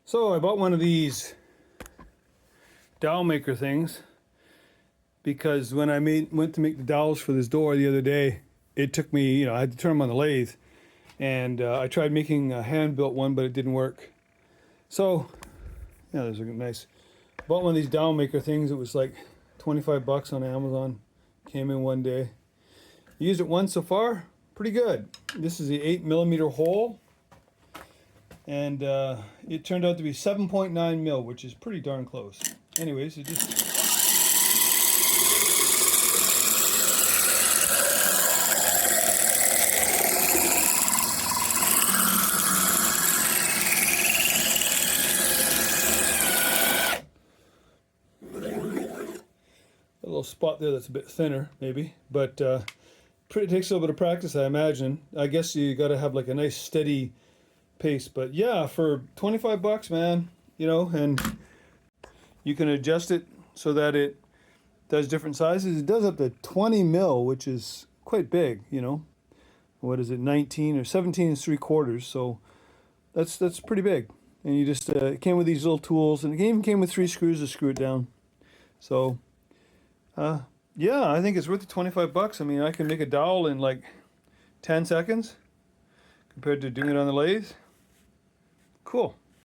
So I bought one of these Dowel Maker things because when I went to make the dowels for this door the other day, it took me, I had to turn them on the lathe, and I tried making a hand-built one, but it didn't work. So, yeah, there's a nice. Bought one of these Dowel Maker things. It was like 25 bucks on Amazon. Came in one day. Used it once so far. Pretty good. This is the 8mm hole. And it turned out to be 7.9 mil, which is pretty darn close. Anyways, it just... a little spot there that's a bit thinner, maybe. But it takes a little bit of practice, I imagine. I guess you got to have like a nice steady pace. But yeah, for 25 bucks, man, and you can adjust it so that it does different sizes. It does up to 20 mil, which is quite big, What is it, 19 or 17 and 3/4, so that's pretty big. And you just, it came with these little tools, and it even came with 3 screws to screw it down. So, yeah, I think it's worth the 25 bucks. I mean, I can make a dowel in like 10 seconds compared to doing it on the lathe. Cool.